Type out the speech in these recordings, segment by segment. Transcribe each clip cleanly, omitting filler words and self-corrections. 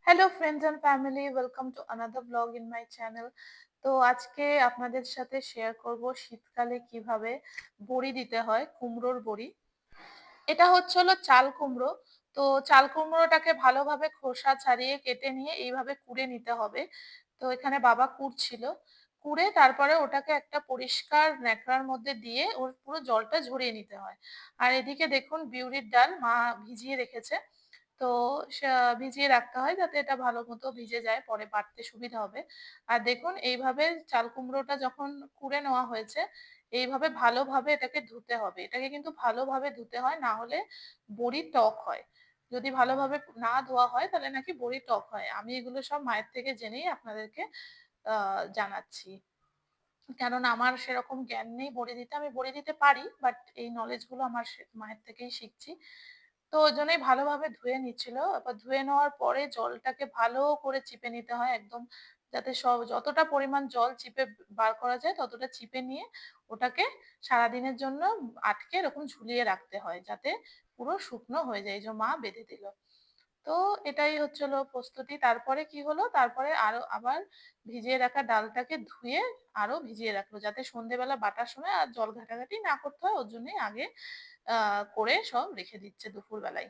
Hello friends and family, welcome to another blog in my channel. তো আজকে আপনাদের সাথে শেয়ার করব শীতকালে কিভাবে বড়ি দিতে হয়, কুমড়োর বড়ি। এটা হচ্ছে হলো চাল কুমড়ো। তো চাল কুমড়োটাকে ভালোভাবে খোসা ছাড়িয়ে কেটে নিয়ে এইভাবে কুড়ে নিতে হবে। তো এখানে বাবা কুড়ছিল, কুড়ে তারপরে ওটাকে একটা পরিষ্কার ন্যাকড়ার মধ্যে দিয়ে ওর পুরো জলটা ঝরিয়ে নিতে হয়। আর এদিকে দেখুন বিউলির ডাল মা ভিজিয়ে রেখেছে। তো ভিজিয়ে রাখতে হয় যাতে এটা ভালো মতো ভিজে যায়, পরে বাটতে সুবিধা হবে। আর দেখুন এইভাবে চাল কুমড়োটা যখন কুড়ে নেওয়া হয়েছে, এইভাবে ভালোভাবে এটাকে ধুতে হবে। এটাকে কিন্তু ভালোভাবে ধুতে হয়, না হলে বড়ি টক হয়। যদি ভালোভাবে না ধোয়া হয় তাহলে নাকি বড়ি টক হয়। আমি এগুলো সব মায়ের থেকে জেনেই আপনাদেরকে জানাচ্ছি, কেননা আমার সেরকম জ্ঞান নেই বড়ি দিতে। আমি বড়ি দিতে পারি, বাট এই নলেজ গুলো আমার মায়ের থেকেই শিখছি। তো ওই জন্যই ভালোভাবে ধুয়ে নিচ্ছিল। এবার ধুয়ে নেওয়ার পরে জলটাকে ভালো করে চিপে নিতে হয় একদম, যাতে সব যতটা পরিমাণ জল চিপে বার করা যায় ততটা চিপে নিয়ে ওটাকে সারাদিনের জন্য আটকে এরকম ঝুলিয়ে রাখতে হয়, যাতে পুরো শুকনো হয়ে যায়। এই যে মা বেঁধে দিল। তো এটাই হচ্ছিল প্রস্তুতি। তারপরে কি হলো, তারপরে আরো আবার ভিজিয়ে রাখা ডালটাকে ধুয়ে আরো ভিজিয়ে রাখলো, যাতে সন্ধেবেলা বাটার সময় আর জল ঘাটাঘাটি না করতে হয়। ওর জন্যই আগে করে সব রেখে দিচ্ছে দুপুর বেলায়।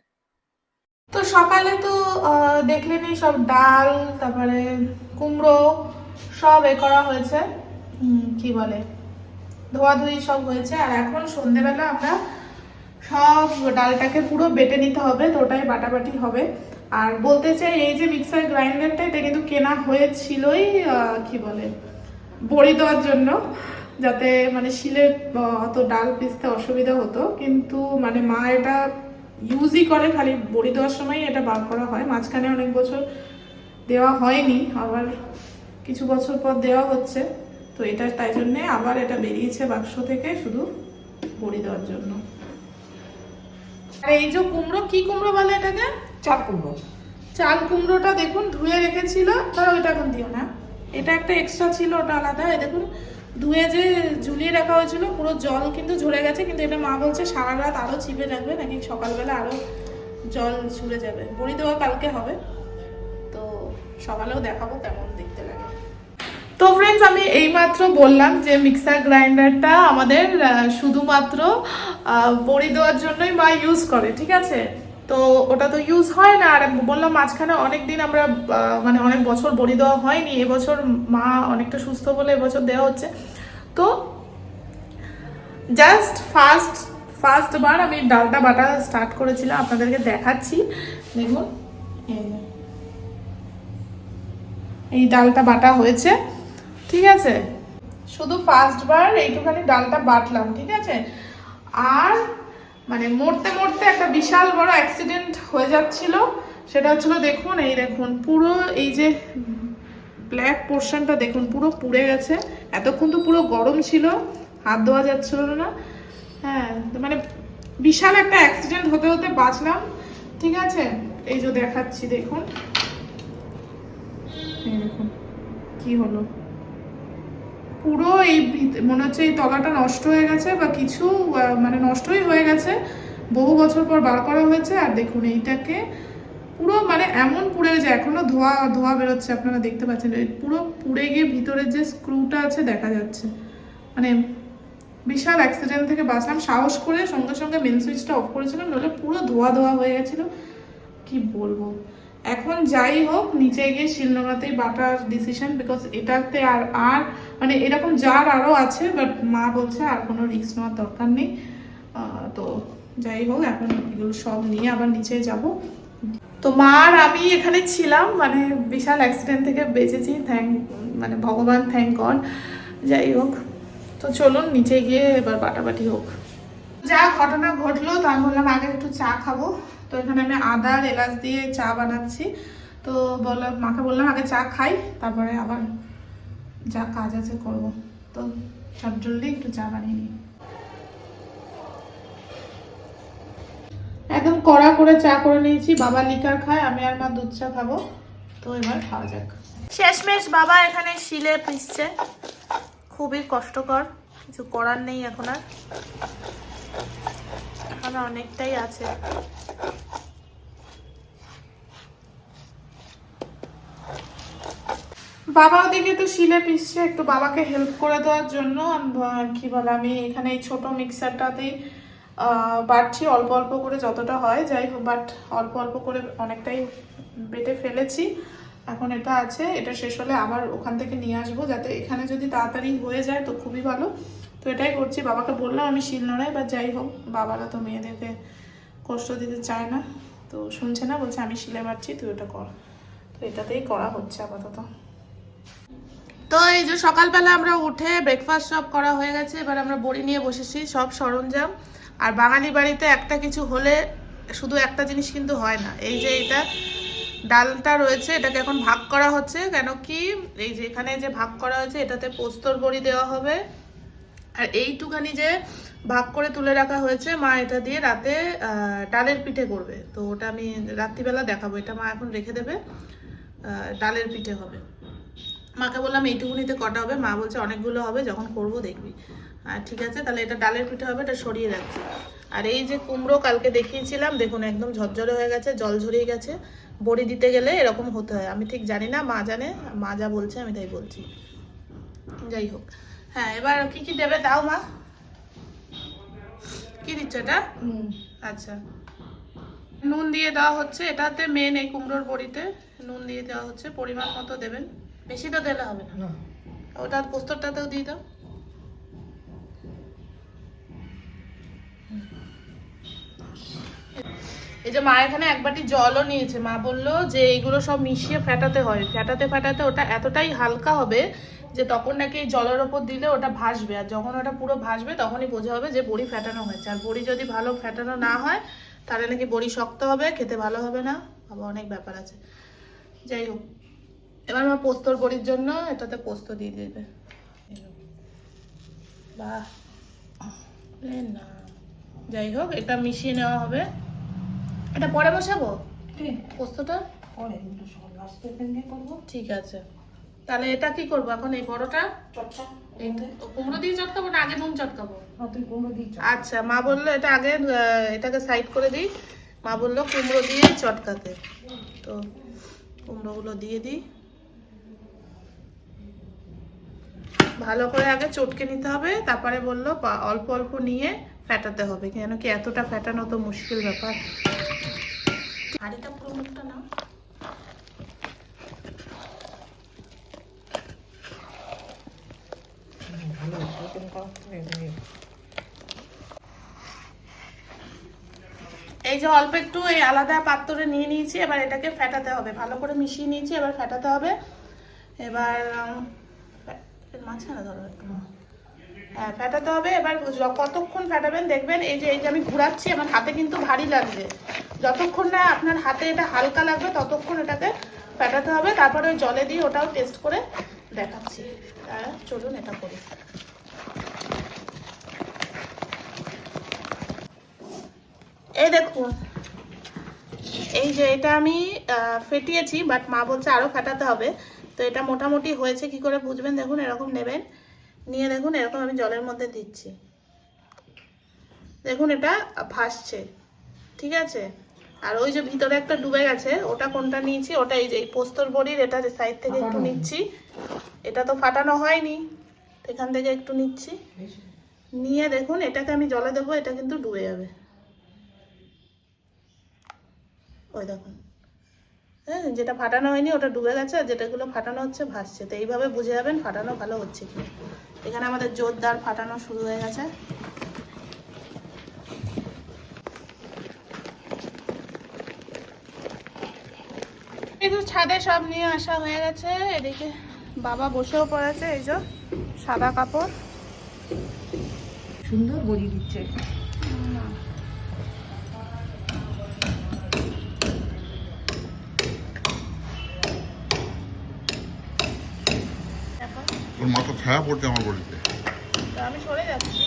তো সকালে তো দেখলেনই সব ডাল, তারপরে কুমড়ো সব করা হয়েছে। কি বলে, ধোয়াধুয়ি সব হয়েছে। আর এখন সন্ধেবেলা আমরা সব ডালটাকে পুরো বেটে নিতে হবে, তো ওটাই বাটাবাটি হবে। আর বলতে চাই, এই যে মিক্সার গ্রাইন্ডারটা, এটা কিন্তু কেনা হয়েছিলই কি বলে, বড়ি দেওয়ার জন্য, যাতে মানে শিলে অত ডাল পিসতে অসুবিধা হতো। কিন্তু মানে মা এটা ইউজই করে খালি বড়ি দেওয়ার সময় এটা বার করা হয়। মাঝখানে অনেক বছর দেওয়া হয়নি, আবার কিছু বছর পর দেওয়া হচ্ছে। তো এটা তাই জন্যে আবার এটা বেরিয়েছে বাক্স থেকে, শুধু বড়ি দেওয়ার জন্য। আর এই যে কুমড়ো, কি কুমড়ো বলে এটাকে? চাল কুমড়ো। চাল কুমড়োটা দেখুন ধুয়ে রেখেছিল, ধরো ওইটা এখন দিও না, এটা একটা এক্সট্রা ছিল, ওটা আলাদা। এই দেখুন ধুয়ে যে ঝুলিয়ে রাখা হয়েছিল, পুরো জল কিন্তু ঝরে গেছে। কিন্তু এটা মা বলছে সারা রাত আরো চিপে রাখবে, নাকি সকালবেলা আরো জল ঝরে যাবে। বড়ি দেওয়া কালকে হবে, তো সকালেও দেখাবো কেমন দেখতে লাগে। তো ফ্রেন্ডস, আমি এইমাত্র বললাম যে মিক্সার গ্রাইন্ডারটা আমাদের শুধুমাত্র বড়ি দেওয়ার জন্যই মা ইউজ করে, ঠিক আছে? তো ওটা তো ইউজ হয় না। আর বললাম মাঝখানে অনেকদিন আমরা মানে অনেক বছর বড়ি দেওয়া হয়নি। এবছর মা অনেকটা সুস্থ বলে এবছর দেওয়া হচ্ছে। তো জাস্ট ফার্স্ট বার আমি ডালটা বাটা স্টার্ট করেছিলাম, আপনাদেরকে দেখাচ্ছি। দেখুন এই ডালটা বাটা হয়েছে, ঠিক আছে? শুধু ফার্স্ট বার এইটুখানি ডালটা বাটলাম, ঠিক আছে? আর মানে মরতে মরতে একটা বিশাল বড় অ্যাক্সিডেন্ট হয়ে যাচ্ছিল। সেটা হচ্ছিল, দেখুন এই দেখুন পুরো এই যে ব্ল্যাক পোর্শনটা দেখুন পুরো পুড়ে গেছে। এতক্ষণ তো পুরো গরম ছিল, হাত ধোয়া যাচ্ছিল না। হ্যাঁ, মানে বিশাল একটা অ্যাক্সিডেন্ট হতে হতে বাঁচলাম, ঠিক আছে? এই যে দেখাচ্ছি, দেখুন এই দেখুন কি হলো। পুরো এই মনে হচ্ছে এই তলাটা নষ্ট হয়ে গেছে বা কিছু, মানে নষ্টই হয়ে গেছে। বহু বছর পর বার করা হয়েছে। আর দেখুন এইটাকে পুরো মানে এমন পুড়ে গেছে, এখনো ধোয়া ধোয়া বেরোচ্ছে, আপনারা দেখতে পাচ্ছেন। পুরো পুড়ে গিয়ে ভিতরের যে স্ক্রুটা আছে দেখা যাচ্ছে। মানে বিশাল অ্যাক্সিডেন্ট থেকে বাঁচলাম। সাহস করে সঙ্গে সঙ্গে মেন সুইচটা অফ করেছিলাম, নইলে পুরো ধোয়া ধোয়া হয়ে গেছিল। কি বলবো। এখন যাই হোক, নিচে গিয়ে শিলনোড়াতেই বাটার ডিসিশন, বিকজ এটাতে আর আর মানে এরকম জার আরও আছে, বাট মা বলছে আর কোনো রিস্ক নেওয়ার দরকার নেই। তো যাই হোক, এখন এগুলো সব নিয়ে আবার নিচে যাব। তো মা আর আমি এখানে ছিলাম, মানে বিশাল অ্যাক্সিডেন্ট থেকে বেঁচেছি, মানে ভগবান, থ্যাংক গড। যাই হোক, তো চলুন নিচে গিয়ে এবার বাটাবাটি হোক। যা ঘটনা ঘটলো, তো আমি বললাম আগে একটু চা খাবো। তো এখানে আমি আদা আর এলাচ দিয়ে চা বানাচ্ছি। তো বললাম, মাকে বললাম আগে চা খাই, তারপরে আবার যা কাজ আছে করবো। তো চটজলদি একটু চা বানিয়ে নিই। একদম কড়া করে চা করে নিয়েছি। বাবা লিকার খায়, আমি আর মা দুধ চা খাবো। তো এবার খাওয়া যাক। শেষমেশ বাবা এখানে শিলে পিসছে, খুবই কষ্টকর, কিছু করার নেই এখন আর, এখানে অনেকটাই আছে। বাবা ওদিকে তো শিলে পিসছে, একটু বাবাকে হেল্প করে দেওয়ার জন্য কি বলে আমি এখানে এই ছোট মিক্সারটাতেই বাটছি অল্প অল্প করে যতটা হয়, যাই হোক, বাট অল্প অল্প করে অনেকটাই বেটে ফেলেছি। এখন এটা আছে, এটা শেষ হলে আবার ওখান থেকে নিয়ে আসবো, যাতে এখানে যদি তাড়াতাড়ি হয়ে যায় তো খুবই ভালো। তো এটাই করছি, বাবাকে বললাম আমি শিল নোড়াই, বা যাই হোক, বাবারা তো মেয়েদেরকে কষ্ট দিতে চায় না, তো শুনছে না, বলছে আমি শিলে বাটছি তুই ওটা কর। তো এটাতেই করা হচ্ছে আপাতত। তো এই যে সকালবেলা আমরা উঠে ব্রেকফাস্ট সব করা হয়ে গেছে, এবার আমরা বড়ি নিয়ে বসেছি, সব সরঞ্জাম। আর বাঙালি বাড়িতে একটা কিছু হলে শুধু একটা জিনিস কিন্তু হয় না, এই যে এটা ডালটা রয়েছে, এটাকে এখন ভাগ করা হচ্ছে। কেন কি, এই যে এখানে যে ভাগ করা হয়েছে এটাতে পোস্তর বড়ি দেওয়া হবে। আর এইটুখানি যে ভাগ করে তুলে রাখা হয়েছে, মা এটা দিয়ে রাতে ডালের পিঠে করবে। তো ওটা আমি রাত্রিবেলা দেখাবো, এটা মা এখন রেখে দেবে, ডালের পিঠে হবে। মাকে বললাম এইটুকুনিতে কটা হবে, মা বলছে অনেকগুলো হবে, যখন করবো দেখবি। ঠিক আছে, তাহলে এটা ডালের পিঠে হবে, এটা সরিয়ে রাখছি। আর এই যে কুমড়ো কালকে দেখিয়েছিলাম, দেখুন একদম ঝরঝরে হয়ে গেছে, জল ঝরিয়ে গেছে। বড়ি দিতে গেলে এরকম হতে হয়, আমি ঠিক জানি না, মা জানে, মা যা বলছে আমি তাই বলছি। যাই হোক, হ্যাঁ, এবার কি কি দেবে তাও মা? কি দিচ্ছ এটা? আচ্ছা, নুন দিয়ে দেওয়া হচ্ছে, এটাতে মেন এই কুমড়োর বড়িতে নুন দিয়ে দেওয়া হচ্ছে, পরিমাণ মতো দেবেন, বেশি তো দিলে হবে না। ওটা পোস্তরটাতেও দিয়ে দাও। এই যে মা এখানে এক বাটি জলও নিয়েছে, মা বললো যে এইগুলো সব মিশিয়ে ফেটাতে হয়, ফেটাতে ফেটাতে ওটা এতটাই হালকা হবে যে তখন নাকি জলের ওপর দিলে ওটা ভাসবে, আর যখন ওটা পুরো ভাসবে তখনই বোঝা হবে যে বড়ি ফেটানো হয়েছে। আর বড়ি যদি ভালো ফেটানো না হয় তাহলে নাকি বড়ি শক্ত হবে, খেতে ভালো হবে না, আবার অনেক ব্যাপার আছে। যাই হোক, এবার মা পোস্তর বড়ির জন্য এটাতে পোস্ত দিয়ে দেবে। বাহ, না, যাই হোক, এটা মিশিয়ে নেওয়া হবে। এটা পরে বসাবো পোস্তটা, ঠিক আছে। তাহলে এটা কি করবো এখন, এই বড়টা কুমড়ো দিয়ে চটকাবো না আগে নুন চটকাবো? আচ্ছা, মা বললো এটা আগে এটাকে সাইড করে দিই, মা বললো কুমড়ো দিয়ে চটকাতে, তো কুমড়োগুলো দিয়ে দিই, ভালো করে আগে চটকে নিতে হবে, তারপরে বললো অল্প অল্প নিয়ে ফেটাতে হবে, কেন কি এতটা ফেটানো তো মুশকিল ব্যাপার। হাঁড়িটা পুরো মুখটা না, এই যে অল্প একটু এই আলাদা পাত্রে নিয়ে নিয়েছি, এবার এটাকে ফেটাতে হবে, ভালো করে মিশিয়ে নিয়েছি, এবার ফেটাতে হবে। এবার মাঝখানে ধরো একটু, হ্যাঁ ফেটাতে হবে। এবার কতক্ষণ ফেটাবেন দেখবেন, এই যে আমি ঘোরাচ্ছি, আমার হাতে কিন্তু ভারী লাগছে, যতক্ষণ না আপনার হাতে এটা হালকা লাগবে ততক্ষণ এটাকে ফেটাতে হবে। তারপরে ওই জলে দিয়ে ওটাও টেস্ট করে দেখাচ্ছি, চলুন এটা করি। এই দেখুন, এই যে এটা আমি ফেটিয়েছি, বাট মা বলছে আরো ফেটাতে হবে। তো এটা মোটামুটি হয়েছে, কি করে বুঝবেন, দেখুন এরকম নেবেন, নিয়ে দেখুন এরকম আমি জলের মধ্যে দিচ্ছি, দেখুন এটা ভাসছে, ঠিক আছে। আর ওই যে ভিতরে একটা ডুবে গেছে, ওটা কোনটা নিয়েছি, ওটা এই যে পোস্তর বড়ির এটা সাইড থেকে একটু নিচ্ছি, এটা তো ফাটানো হয়নি, এখান থেকে একটু নিচ্ছি, নিয়ে দেখুন এটাকে আমি জলে দেবো, এটা কিন্তু ডুবে যাবে, ওই দেখুন, হ্যাঁ, যেটা ফাটানো হয়নি ওটা ডুবে গেছে, আর যেটাগুলো ফাটানো হচ্ছে ভাসছে। তো এইভাবে বুঝে যাবেন ফাটানো ভালো হচ্ছে কি। এখানে আমাদের জোরদার ফাটানো শুরু হয়ে গেছে। এই তো ছাদে সব নিয়ে আসা হয়ে গেছে, এদিকে বাবা বসেও পড়েছে, এই যে সাদা কাপড়, সুন্দর বড়ি দিচ্ছে। ওর মাথা ছায়া পড়ছে আমার বডিতে। আমি সরে যাচ্ছি,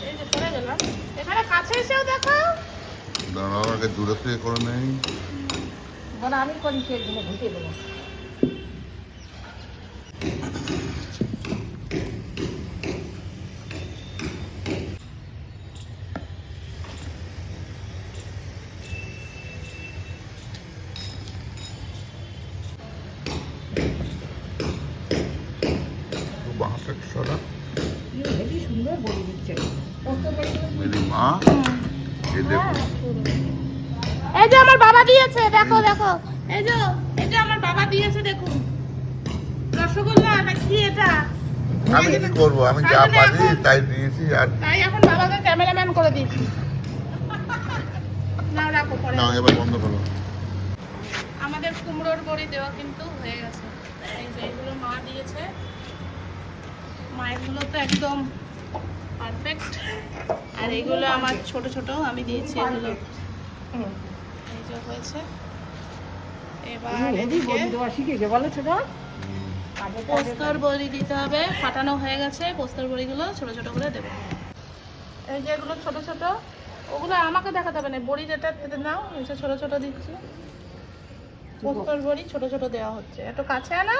এই যে সরে গেলাম, এখানে কাছে এসেও দেখো, দাঁড়াও আগে দূরে থেকে করে নেই। আমি করি সেগুলো ঘুটে দেবো। বড়ি দিচ্ছে मेरी माँ ये देखो এই যে আমার বাবা দিয়েছে, দেখো দেখো, এই যে আমার বাবা দিয়েছে, দেখুন রসগোল্লা না কি এটা। আমি কি করবো, আমি যা পারি তাই নিয়েছি। আর তাই এখন বাবাকে ক্যামেরাম্যান করে দিয়েছি। নাও রাখো পরে। না, এবার বন্ধ করো। আমাদের কুমড়োর বড়ি দেওয়া কিন্তু হয়ে গেছে। এই যে এগুলো মা দিয়েছে, মায়েরগুলো তো একদম পারফেক্ট, আর এগুলো আমার ছোট ছোট আমি দিয়েছি এগুলো। এই যে হয়েছে। এবার এদিকে বড়ি দেওয়া শিখেছে বলো ছোট পোস্তর বড়ি দিতে হবে, ফাটানো হয়ে গেছে। পোস্তর বড়িগুলো ছোট ছোট করে দেবো। এই যে এগুলো ছোট ছোট, ওগুলো আমাকে দেখাতে হবে না, বড়ি যেটা নাও, এই যে ছোট ছোট দিচ্ছি। পোস্তর বড়ি ছোট ছোট দেওয়া হচ্ছে, একটু কাছে আনা।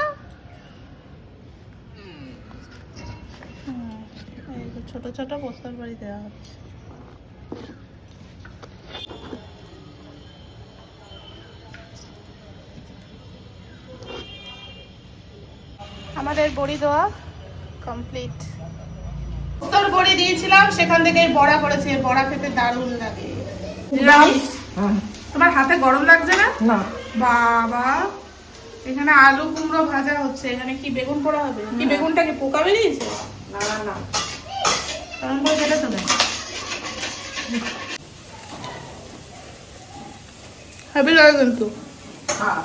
এই যে ছোট ছোট পোস্তর বড়ি দেওয়া হচ্ছে। আমাদের বড়ি দেওয়া কমপ্লিট। পোস্তর বড়ি দিয়েছিলাম, সেখান থেকে বড়া করেছে, বড়া খেতে দারুণ লাগে। নিরামিষ। তোমার হাতে গরম লাগছে না? না বাবা, এখানে আলু কুমড়ো ভাজা হচ্ছে, এখানে কি বেগুন পোড়া হবে? কি বেগুনটা কি পোকা বেরিয়েছে? না না কেমন করে কেটে দেবে? হেভি লাগে কিন্তু। হ্যাঁ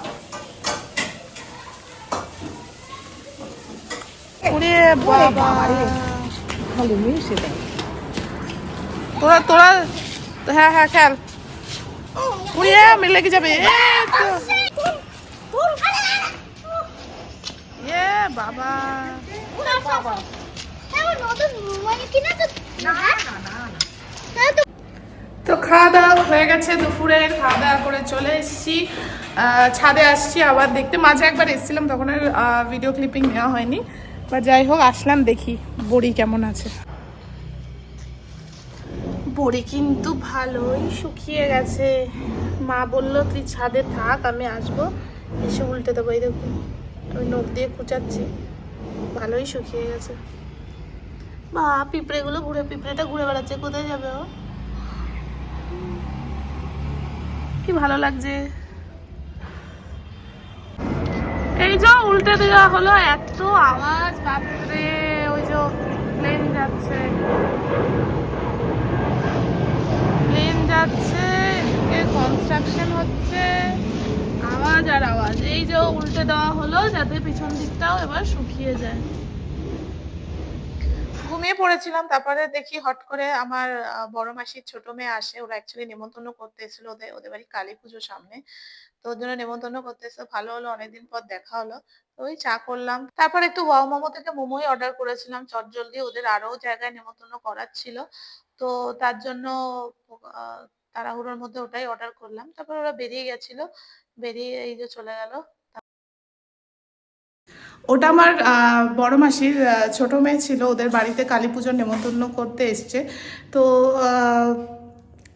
ওরে বাবা, খালি মিশে দেয় তোরা তোরা হ্যাঁ হ্যাঁ খেল। উড়িয়ে আমি লেগে যাবে। এ বাবা, তো খাওয়া দাওয়া হয়ে গেছে, দুপুরের খাওয়া দাওয়া করে চলে এসেছি। ছাদে আসছি আবার দেখতে। মাঝে একবার এসেছিলাম, তখন আর ভিডিও ক্লিপিং নেওয়া হয়নি, বা যাই হোক আসলাম দেখি বড়ি কেমন আছে। বড়ি কিন্তু ভালোই শুকিয়ে গেছে। মা বললো তুই ছাদে থাক, আমি আসবো এসে উল্টে দেবো। এই দেখুন আমি নখ দিয়ে কুচাচ্ছি, ভালোই শুকিয়ে গেছে। বা পিঁপড়েগুলো পিঁপড়েটা ঘুরে বেড়াচ্ছে, কোথায় যাবে ও? কি ভালো লাগছে। এই যে উল্টে দেওয়া হলো, এত আওয়াজ বাপরে। ওই যে প্লেন যাচ্ছে, প্লেন যাচ্ছে, কনস্ট্রাকশন হচ্ছে, আওয়াজ আর আওয়াজ। এই যে উল্টে দেওয়া হলো যাতে পিছন দিকটাও এবার শুকিয়ে যায়। ঘুমিয়ে পড়েছিলাম, তারপরে দেখি হট করে আমার বড় মাসির ছোট মেয়ে আসে। ওরা অ্যাকচুয়ালি নেমন্তন্ন করতে এসেছিল, ওদের বাড়ি কালী পুজো সামনে, তো ওর জন্য নেমন্তন্ন করতে এসেছে। ভালো হলো, অনেকদিন পর দেখা হলো। তো ওই চা করলাম, তারপর একটু ওয়াও মোমো থেকে মোমোই অর্ডার করেছিলাম চটজলদি। ওদের আরো জায়গায় নেমন্তন্ন করার ছিল, তো তার জন্য তাড়াহুড়োর মধ্যে ওটাই অর্ডার করলাম। তারপর ওরা বেরিয়ে গেছিল, বেরিয়ে এই যে চলে গেল। ওটা আমার বড় মাসির ছোট মেয়ে ছিল, ওদের বাড়িতে কালী পুজোর নেমন্তন্ন করতে এসছে। তো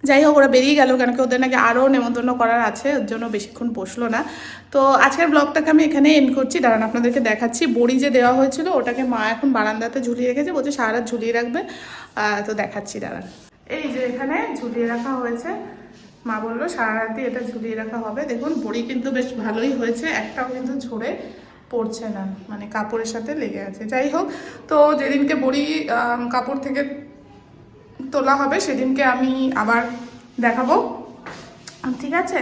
যাই হোক ওরা বেরিয়ে গেল, কেন কি ওদের নাকি আরও নেমন্তন্ন করার আছে, ওর জন্য বেশিক্ষণ বসলো না। তো আজকের ব্লগটাকে আমি এখানে এন্ড করছি। দাঁড়ান আপনাদেরকে দেখাচ্ছি। বড়ি যে দেওয়া হয়েছিল ওটাকে মা এখন বারান্দাতে ঝুলিয়ে রেখেছে, বলছে সারা রাত ঝুলিয়ে রাখবে। তো দেখাচ্ছি, দাঁড়ান। এই যে এখানে ঝুলিয়ে রাখা হয়েছে, মা বললো সারা রাতই এটা ঝুলিয়ে রাখা হবে। দেখুন বড়ি কিন্তু বেশ ভালোই হয়েছে, একটাও কিন্তু ঝরে পড়ছে না, মানে কাপড়ের সাথে লেগে আছে। যাই হোক, তো যেদিনকে বড়ি কাপড় থেকে তোলা হবে সেদিনকে আমি আবার দেখাবো, ঠিক আছে?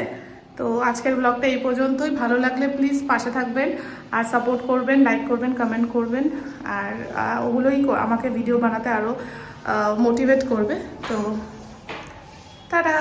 তো আজকের ব্লগটা এই পর্যন্তই। ভালো লাগলে প্লিজ পাশে থাকবেন আর সাপোর্ট করবেন, লাইক করবেন, কমেন্ট করবেন, আর ওগুলোই আমাকে ভিডিও বানাতে আরও মোটিভেট করবে। তো টাটা।